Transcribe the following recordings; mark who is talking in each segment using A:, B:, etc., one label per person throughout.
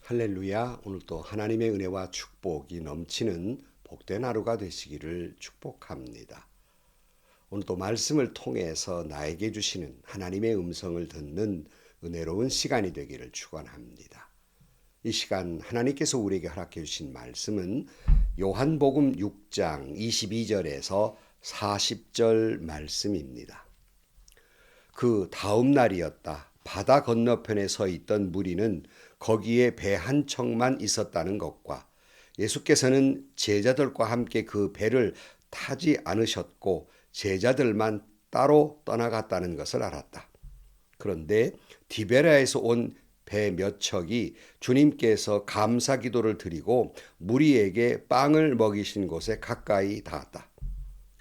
A: 할렐루야. 오늘도 하나님의 은혜와 축복이 넘치는 복된 하루가 되시기를 축복합니다. 오늘도 말씀을 통해서 나에게 주시는 하나님의 음성을 듣는 은혜로운 시간이 되기를 축원합니다. 이 시간 하나님께서 우리에게 허락해 주신 말씀은 요한복음 6장 22절에서 40절 말씀입니다. 그 다음 날이었다. 바다 건너편에 서 있던 무리는 거기에 배 한 척만 있었다는 것과 예수께서는 제자들과 함께 그 배를 타지 않으셨고 제자들만 따로 떠나갔다는 것을 알았다. 그런데 디베라에서 온 배 몇 척이 주님께서 감사 기도를 드리고 무리에게 빵을 먹이신 곳에 가까이 닿았다.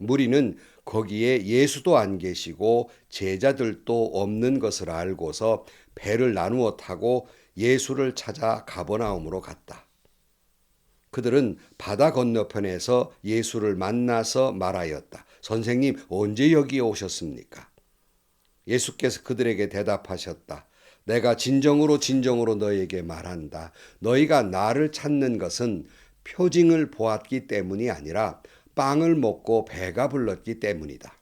A: 무리는 거기에 예수도 안 계시고 제자들도 없는 것을 알고서 배를 나누어 타고 예수를 찾아 가버나움으로 갔다. 그들은 바다 건너편에서 예수를 만나서 말하였다. 선생님, 언제 여기에 오셨습니까? 예수께서 그들에게 대답하셨다. 내가 진정으로 너희에게 말한다. 너희가 나를 찾는 것은 표징을 보았기 때문이 아니라 빵을 먹고 배가 불렀기 때문이다.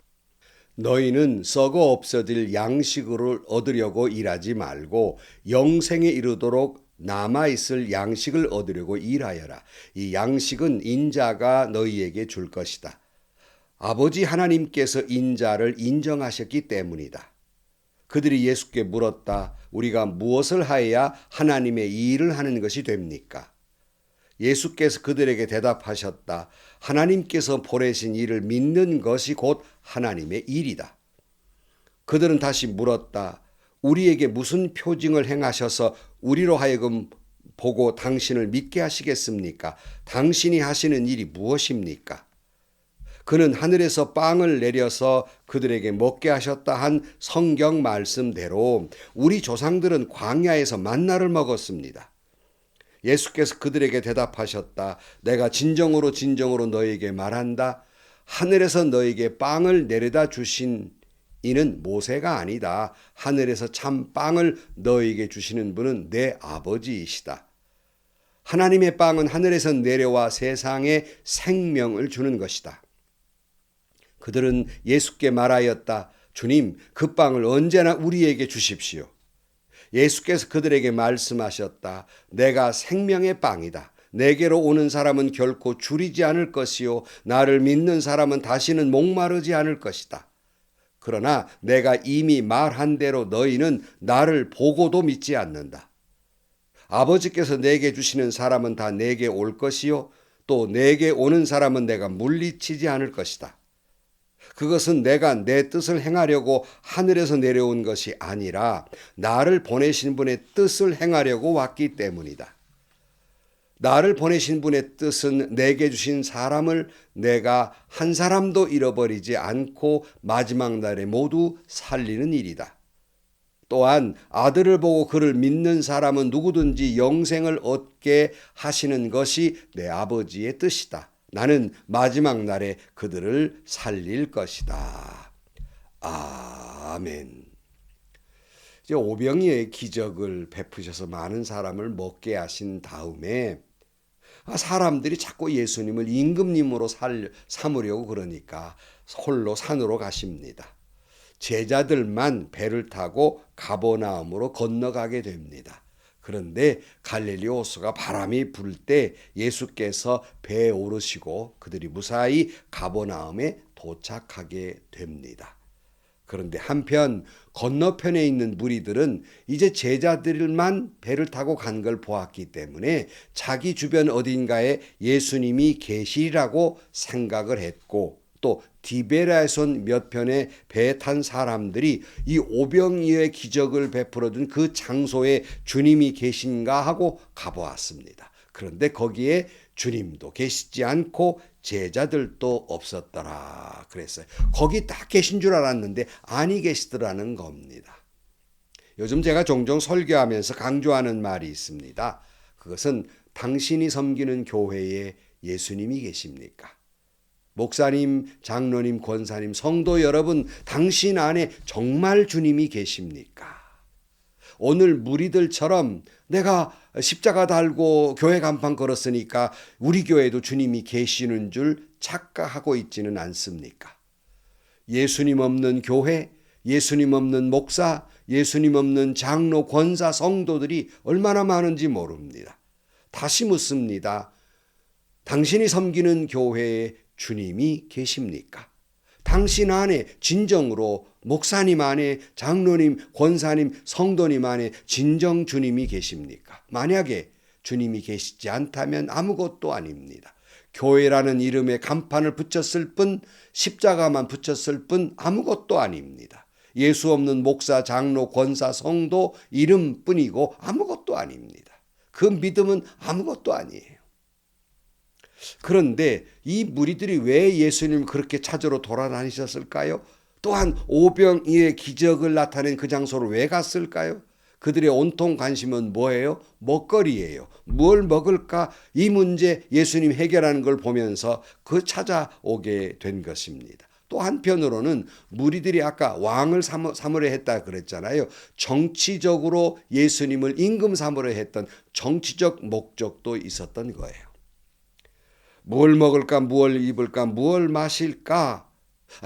A: 너희는 썩어 없어질 양식을 얻으려고 일하지 말고 영생에 이르도록 남아있을 양식을 얻으려고 일하여라. 이 양식은 인자가 너희에게 줄 것이다. 아버지 하나님께서 인자를 인정하셨기 때문이다. 그들이 예수께 물었다. 우리가 무엇을 하여야 하나님의 일을 하는 것이 됩니까? 예수께서 그들에게 대답하셨다. 하나님께서 보내신 일을 믿는 것이 곧 하나님의 일이다. 그들은 다시 물었다. 우리에게 무슨 표징을 행하셔서 우리로 하여금 보고 당신을 믿게 하시겠습니까? 당신이 하시는 일이 무엇입니까? 그는 하늘에서 빵을 내려서 그들에게 먹게 하셨다 한 성경 말씀대로 우리 조상들은 광야에서 만나를 먹었습니다. 예수께서 그들에게 대답하셨다. 내가 진정으로 너희에게 말한다. 하늘에서 너희에게 빵을 내려다 주신 이는 모세가 아니다. 하늘에서 참 빵을 너희에게 주시는 분은 내 아버지이시다. 하나님의 빵은 하늘에서 내려와 세상에 생명을 주는 것이다. 그들은 예수께 말하였다. 주님, 그 빵을 언제나 우리에게 주십시오. 예수께서 그들에게 말씀하셨다. 내가 생명의 빵이다. 내게로 오는 사람은 결코 줄이지 않을 것이요 나를 믿는 사람은 다시는 목마르지 않을 것이다. 그러나 내가 이미 말한 대로 너희는 나를 보고도 믿지 않는다. 아버지께서 내게 주시는 사람은 다 내게 올 것이요 또 내게 오는 사람은 내가 물리치지 않을 것이다. 그것은 내가 내 뜻을 행하려고 하늘에서 내려온 것이 아니라 나를 보내신 분의 뜻을 행하려고 왔기 때문이다. 나를 보내신 분의 뜻은 내게 주신 사람을 내가 한 사람도 잃어버리지 않고 마지막 날에 모두 살리는 일이다. 또한 아들을 보고 그를 믿는 사람은 누구든지 영생을 얻게 하시는 것이 내 아버지의 뜻이다. 나는 마지막 날에 그들을 살릴 것이다. 아멘. 이제 오병이어의 기적을 베푸셔서 많은 사람을 먹게 하신 다음에 사람들이 자꾸 예수님을 임금님으로 삼으려고 그러니까 홀로 산으로 가십니다. 제자들만 배를 타고 가버나움으로 건너가게 됩니다. 그런데 갈릴리 호수가 바람이 불 때 예수께서 배에 오르시고 그들이 무사히 가버나움에 도착하게 됩니다. 그런데 한편 건너편에 있는 무리들은 이제 제자들만 배를 타고 간 걸 보았기 때문에 자기 주변 어딘가에 예수님이 계시리라고 생각을 했고 또 디베라에서 온 몇 편의 배에 탄 사람들이 이 오병이어의 기적을 베풀어준 그 장소에 주님이 계신가 하고 가보았습니다. 그런데 거기에 주님도 계시지 않고 제자들도 없었더라 그랬어요. 거기 딱 계신 줄 알았는데 아니 계시더라는 겁니다. 요즘 제가 종종 설교하면서 강조하는 말이 있습니다. 그것은 당신이 섬기는 교회에 예수님이 계십니까? 목사님, 장로님, 권사님, 성도 여러분, 당신 안에 정말 주님이 계십니까? 오늘 무리들처럼 내가 십자가 달고 교회 간판 걸었으니까 우리 교회도 주님이 계시는 줄 착각하고 있지는 않습니까? 예수님 없는 교회, 예수님 없는 목사, 예수님 없는 장로, 권사, 성도들이 얼마나 많은지 모릅니다. 다시 묻습니다. 당신이 섬기는 교회에 주님이 계십니까? 당신 안에 진정으로 목사님 안에 장로님, 권사님, 성도님 안에 진정 주님이 계십니까? 만약에 주님이 계시지 않다면 아무것도 아닙니다. 교회라는 이름에 간판을 붙였을 뿐, 십자가만 붙였을 뿐 아무것도 아닙니다. 예수 없는 목사, 장로, 권사, 성도 이름뿐이고 아무것도 아닙니다. 그 믿음은 아무것도 아니에요. 그런데 이 무리들이 왜 예수님을 그렇게 찾으러 돌아다니셨을까요? 또한 오병이의 기적을 나타낸 그 장소를 왜 갔을까요? 그들의 온통 관심은 뭐예요? 먹거리예요. 뭘 먹을까? 이 문제 예수님 해결하는 걸 보면서 그 찾아오게 된 것입니다. 또 한편으로는 무리들이 아까 왕을 삼으려 했다 그랬잖아요. 정치적으로 예수님을 임금 삼으려 했던 정치적 목적도 있었던 거예요. 뭘 먹을까, 무엇을 입을까, 무엇을 마실까?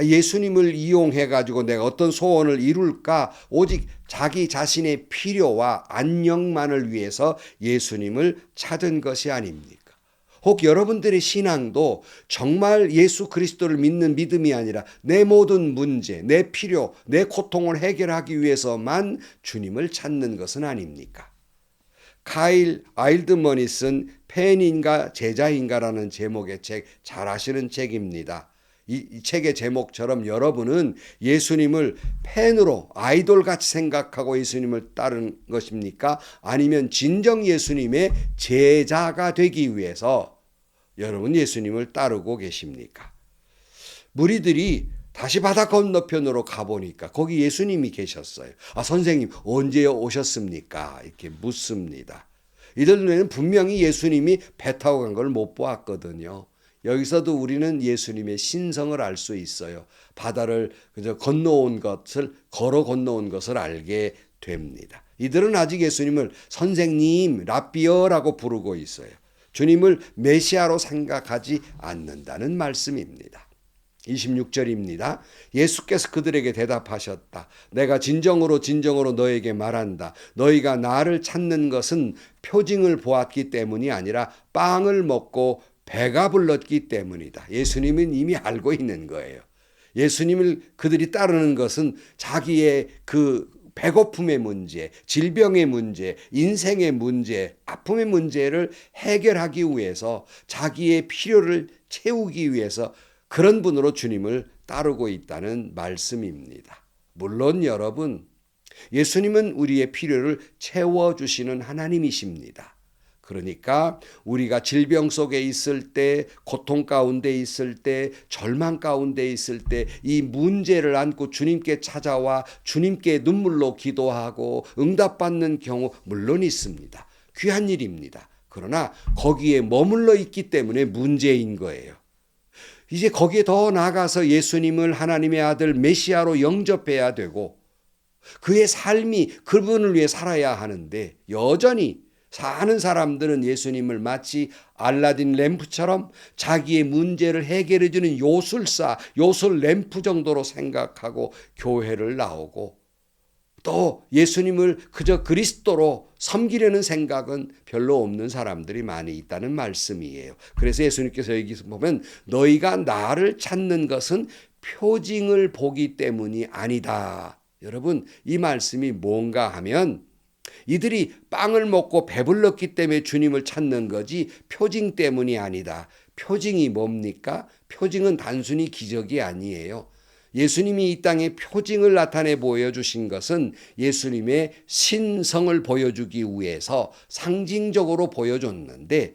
A: 예수님을 이용해 가지고 내가 어떤 소원을 이룰까? 오직 자기 자신의 필요와 안녕만을 위해서 예수님을 찾은 것이 아닙니까? 혹 여러분들의 신앙도 정말 예수 그리스도를 믿는 믿음이 아니라 내 모든 문제, 내 필요, 내 고통을 해결하기 위해서만 주님을 찾는 것은 아닙니까? 카일 아일드먼이 쓴 팬인가 제자인가라는 제목의 책, 잘 아시는 책입니다. 이 책의 제목처럼 여러분은 예수님을 팬으로 아이돌같이 생각하고 예수님을 따르는 것입니까? 아니면 진정 예수님의 제자가 되기 위해서 여러분 예수님을 따르고 계십니까? 무리들이 다시 바다 건너편으로 가보니까 거기 예수님이 계셨어요. 선생님 언제 오셨습니까? 이렇게 묻습니다. 이들 눈에는 분명히 예수님이 배 타고 간 걸 못 보았거든요. 여기서도 우리는 예수님의 신성을 알 수 있어요. 바다를 그저 걸어 건너온 것을 알게 됩니다. 이들은 아직 예수님을 선생님, 랍비어라고 부르고 있어요. 주님을 메시아로 생각하지 않는다는 말씀입니다. 26절입니다. 예수께서 그들에게 대답하셨다. 내가 진정으로 너에게 말한다. 너희가 나를 찾는 것은 표징을 보았기 때문이 아니라 빵을 먹고 배가 불렀기 때문이다. 예수님은 이미 알고 있는 거예요. 예수님을 그들이 따르는 것은 자기의 그 배고픔의 문제, 질병의 문제, 인생의 문제, 아픔의 문제를 해결하기 위해서 자기의 필요를 채우기 위해서 그런 분으로 주님을 따르고 있다는 말씀입니다. 물론 여러분, 예수님은 우리의 필요를 채워주시는 하나님이십니다. 그러니까 우리가 질병 속에 있을 때, 고통 가운데 있을 때, 절망 가운데 있을 때 이 문제를 안고 주님께 찾아와 주님께 눈물로 기도하고 응답받는 경우 물론 있습니다. 귀한 일입니다. 그러나 거기에 머물러 있기 때문에 문제인 거예요. 이제 거기에 더 나아가서 예수님을 하나님의 아들 메시아로 영접해야 되고 그의 삶이 그분을 위해 살아야 하는데 여전히 사는 사람들은 예수님을 마치 알라딘 램프처럼 자기의 문제를 해결해 주는 요술 램프 정도로 생각하고 교회를 나오고 또 예수님을 그저 그리스도로 섬기려는 생각은 별로 없는 사람들이 많이 있다는 말씀이에요. 그래서 예수님께서 여기서 보면 너희가 나를 찾는 것은 표징을 보기 때문이 아니다. 여러분 이 말씀이 뭔가 하면 이들이 빵을 먹고 배불렀기 때문에 주님을 찾는 거지 표징 때문이 아니다. 표징이 뭡니까? 표징은 단순히 기적이 아니에요. 예수님이 이 땅에 표징을 나타내 보여주신 것은 예수님의 신성을 보여주기 위해서 상징적으로 보여줬는데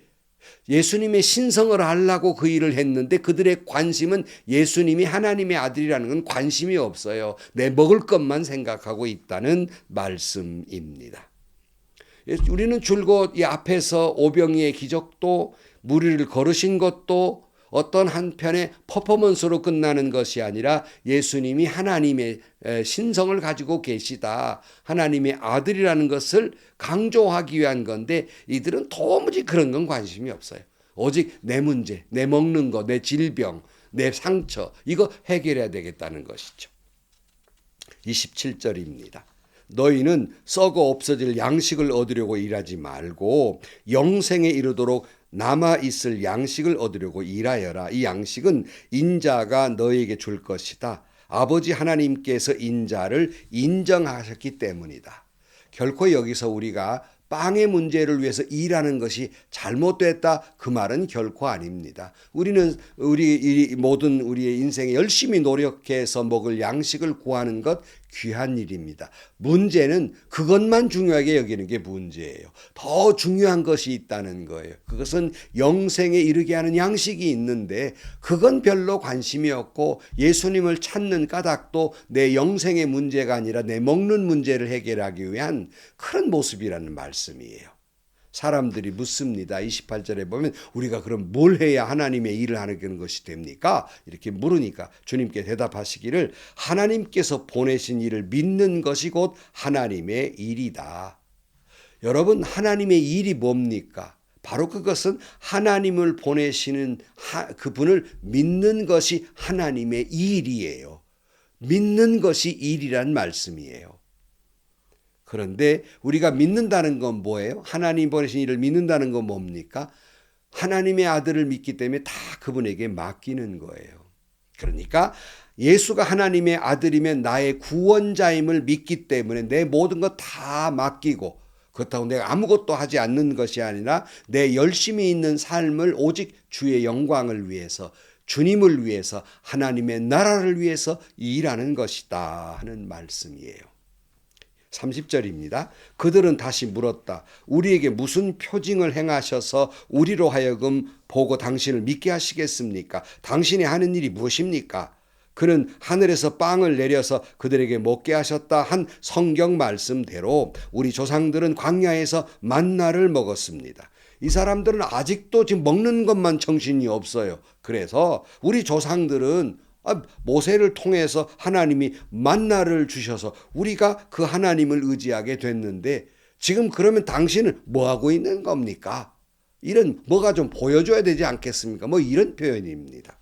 A: 예수님의 신성을 알라고 그 일을 했는데 그들의 관심은 예수님이 하나님의 아들이라는 건 관심이 없어요. 내 먹을 것만 생각하고 있다는 말씀입니다. 우리는 줄곧 이 앞에서 오병이의 기적도 무리를 걸으신 것도 어떤 한편의 퍼포먼스로 끝나는 것이 아니라 예수님이 하나님의 신성을 가지고 계시다, 하나님의 아들이라는 것을 강조하기 위한 건데, 이들은 도무지 그런 건 관심이 없어요. 오직 내 문제, 내 먹는 거, 내 질병, 내 상처, 이거 해결해야 되겠다는 것이죠. 27절입니다. 너희는 썩어 없어질 양식을 얻으려고 일하지 말고 영생에 이르도록 남아 있을 양식을 얻으려고 일하여라. 이 양식은 인자가 너희에게 줄 것이다. 아버지 하나님께서 인자를 인정하셨기 때문이다. 결코 여기서 우리가 빵의 문제를 위해서 일하는 것이 잘못됐다, 그 말은 결코 아닙니다. 우리는 모든 우리의 인생에 열심히 노력해서 먹을 양식을 구하는 것 귀한 일입니다. 문제는 그것만 중요하게 여기는 게 문제예요. 더 중요한 것이 있다는 거예요. 그것은 영생에 이르게 하는 양식이 있는데 그건 별로 관심이 없고, 예수님을 찾는 까닭도 내 영생의 문제가 아니라 내 먹는 문제를 해결하기 위한 그런 모습이라는 말씀이에요. 사람들이 묻습니다. 28절에 보면 우리가 그럼 뭘 해야 하나님의 일을 하는 것이 됩니까? 이렇게 물으니까 주님께 대답하시기를, 하나님께서 보내신 일을 믿는 것이 곧 하나님의 일이다. 여러분, 하나님의 일이 뭡니까? 바로 그것은 하나님을 보내시는 그분을 믿는 것이 하나님의 일이에요. 믿는 것이 일이란 말씀이에요. 그런데 우리가 믿는다는 건 뭐예요? 하나님 보내신 일을 믿는다는 건 뭡니까? 하나님의 아들을 믿기 때문에 다 그분에게 맡기는 거예요. 그러니까 예수가 하나님의 아들이면 나의 구원자임을 믿기 때문에 내 모든 것 다 맡기고, 그렇다고 내가 아무것도 하지 않는 것이 아니라 내 열심히 있는 삶을 오직 주의 영광을 위해서, 주님을 위해서, 하나님의 나라를 위해서 일하는 것이다 하는 말씀이에요. 30절입니다. 그들은 다시 물었다. 우리에게 무슨 표징을 행하셔서 우리로 하여금 보고 당신을 믿게 하시겠습니까? 당신이 하는 일이 무엇입니까? 그는 하늘에서 빵을 내려서 그들에게 먹게 하셨다 한 성경 말씀대로 우리 조상들은 광야에서 만나를 먹었습니다. 이 사람들은 아직도 지금 먹는 것만 정신이 없어요. 그래서 우리 조상들은 모세를 통해서 하나님이 만나를 주셔서 우리가 그 하나님을 의지하게 됐는데, 지금 그러면 당신은 뭐 하고 있는 겁니까? 이런 뭐가 좀 보여줘야 되지 않겠습니까? 뭐 이런 표현입니다.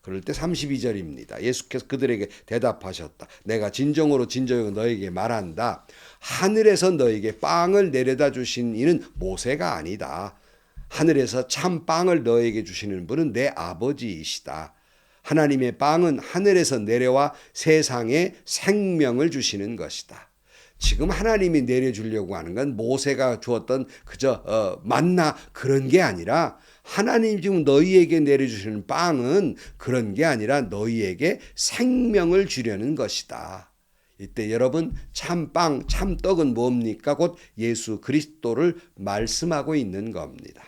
A: 그럴 때 32절입니다. 예수께서 그들에게 대답하셨다. 내가 진정으로 너에게 말한다. 하늘에서 너에게 빵을 내려다 주신 이는 모세가 아니다. 하늘에서 참 빵을 너에게 주시는 분은 내 아버지이시다. 하나님의 빵은 하늘에서 내려와 세상에 생명을 주시는 것이다. 지금 하나님이 내려주려고 하는 건 모세가 주었던 그저 만나 그런 게 아니라, 하나님 지금 너희에게 내려주시는 빵은 그런 게 아니라 너희에게 생명을 주려는 것이다. 이때 여러분, 참빵, 참떡은 뭡니까? 곧 예수 그리스도를 말씀하고 있는 겁니다.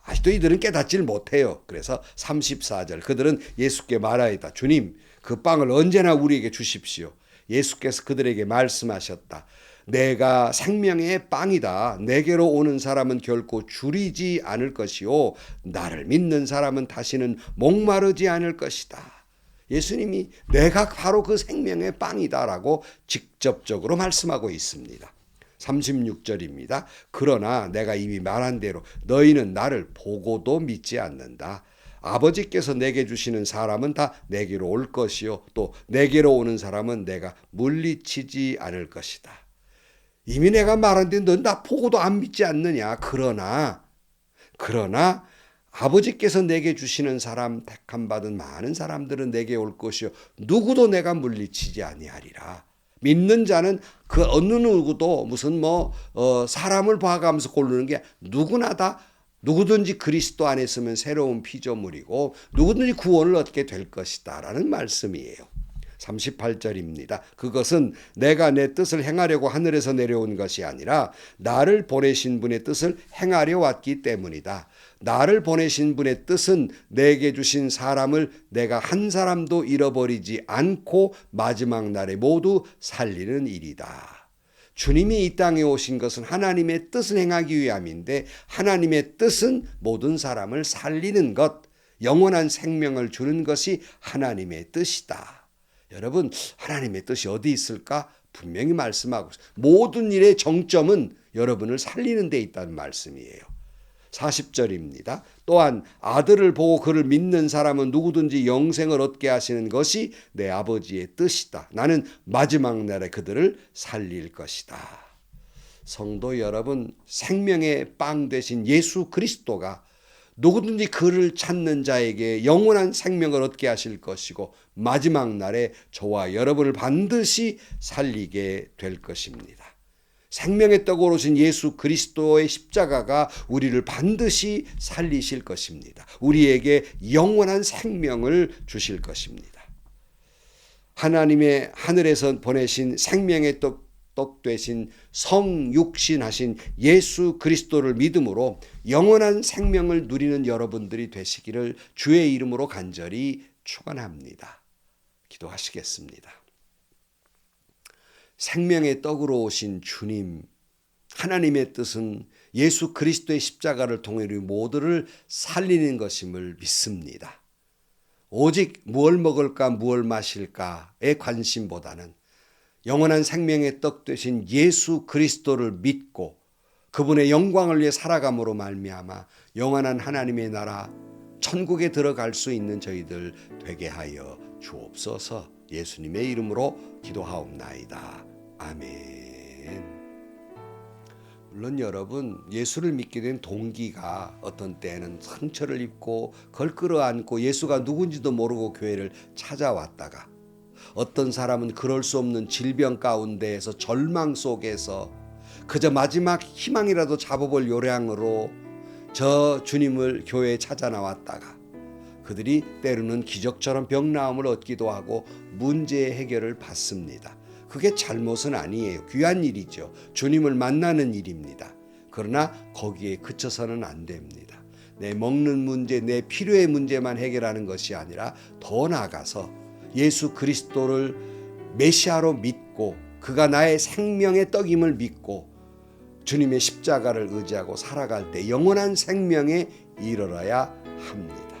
A: 아직도 이들은 깨닫지를 못해요. 그래서 34절, 그들은 예수께 말하였다. 주님, 그 빵을 언제나 우리에게 주십시오. 예수께서 그들에게 말씀하셨다. 내가 생명의 빵이다. 내게로 오는 사람은 결코 줄이지 않을 것이요, 나를 믿는 사람은 다시는 목마르지 않을 것이다. 예수님이 내가 바로 그 생명의 빵이다라고 직접적으로 말씀하고 있습니다. 36절입니다. 그러나 내가 이미 말한 대로 너희는 나를 보고도 믿지 않는다. 아버지께서 내게 주시는 사람은 다 내게로 올 것이요, 또 내게로 오는 사람은 내가 물리치지 않을 것이다. 이미 내가 말한데 넌 나 보고도 안 믿지 않느냐. 그러나 아버지께서 내게 주시는 사람, 택함 받은 많은 사람들은 내게 올 것이요, 누구도 내가 물리치지 아니하리라. 믿는 자는 그 어느 누구도 무슨 사람을 봐가면서 고르는 게, 누구나 다 누구든지 그리스도 안에 있으면 새로운 피조물이고 누구든지 구원을 얻게 될 것이다 라는 말씀이에요. 38절입니다. 그것은 내가 내 뜻을 행하려고 하늘에서 내려온 것이 아니라 나를 보내신 분의 뜻을 행하려 왔기 때문이다. 나를 보내신 분의 뜻은 내게 주신 사람을 내가 한 사람도 잃어버리지 않고 마지막 날에 모두 살리는 일이다. 주님이 이 땅에 오신 것은 하나님의 뜻을 행하기 위함인데, 하나님의 뜻은 모든 사람을 살리는 것, 영원한 생명을 주는 것이 하나님의 뜻이다. 여러분, 하나님의 뜻이 어디 있을까? 분명히 말씀하고 있어요. 모든 일의 정점은 여러분을 살리는 데 있다는 말씀이에요. 40절입니다. 또한 아들을 보고 그를 믿는 사람은 누구든지 영생을 얻게 하시는 것이 내 아버지의 뜻이다. 나는 마지막 날에 그들을 살릴 것이다. 성도 여러분, 생명의 빵 되신 예수 그리스도가 누구든지 그를 찾는 자에게 영원한 생명을 얻게 하실 것이고 마지막 날에 저와 여러분을 반드시 살리게 될 것입니다. 생명의 떡으로 오신 예수 그리스도의 십자가가 우리를 반드시 살리실 것입니다. 우리에게 영원한 생명을 주실 것입니다. 하나님의 하늘에서 보내신 생명의 떡 되신 성육신하신 예수 그리스도를 믿음으로 영원한 생명을 누리는 여러분들이 되시기를 주의 이름으로 간절히 축원합니다. 기도하시겠습니다. 생명의 떡으로 오신 주님, 하나님의 뜻은 예수 그리스도의 십자가를 통해 우리 모두를 살리는 것임을 믿습니다. 오직 무엇을 먹을까 무엇을 마실까의 관심보다는 영원한 생명의 떡 되신 예수 그리스도를 믿고 그분의 영광을 위해 살아감으로 말미암아 영원한 하나님의 나라 천국에 들어갈 수 있는 저희들 되게 하여 주옵소서. 예수님의 이름으로 기도하옵나이다. 아멘. 물론 여러분, 예수를 믿게 된 동기가 어떤 때는 상처를 입고 걸끌어안고 예수가 누군지도 모르고 교회를 찾아왔다가 어떤 사람은 그럴 수 없는 질병 가운데에서 절망 속에서 그저 마지막 희망이라도 잡아볼 요량으로 저 주님을 교회에 찾아 나왔다가 그들이 때로는 기적처럼 병 나음을 얻기도 하고 문제의 해결을 받습니다. 그게 잘못은 아니에요. 귀한 일이죠. 주님을 만나는 일입니다. 그러나 거기에 그쳐서는 안 됩니다. 내 먹는 문제, 내 필요의 문제만 해결하는 것이 아니라 더 나아가서 예수 그리스도를 메시아로 믿고 그가 나의 생명의 떡임을 믿고 주님의 십자가를 의지하고 살아갈 때 영원한 생명에 이르러야 합니다.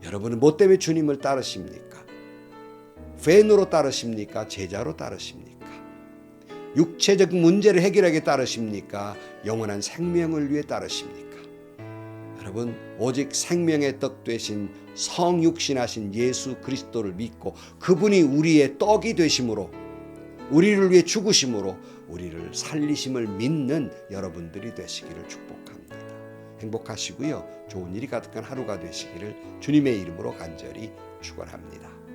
A: 여러분은 뭐 때문에 주님을 따르십니까? 팬으로 따르십니까? 제자로 따르십니까? 육체적 문제를 해결하게 따르십니까? 영원한 생명을 위해 따르십니까? 여러분, 오직 생명의 떡 되신 성육신하신 예수 그리스도를 믿고 그분이 우리의 떡이 되심으로 우리를 위해 죽으심으로 우리를 살리심을 믿는 여러분들이 되시기를 축복합니다. 행복하시고요. 좋은 일이 가득한 하루가 되시기를 주님의 이름으로 간절히 축원합니다.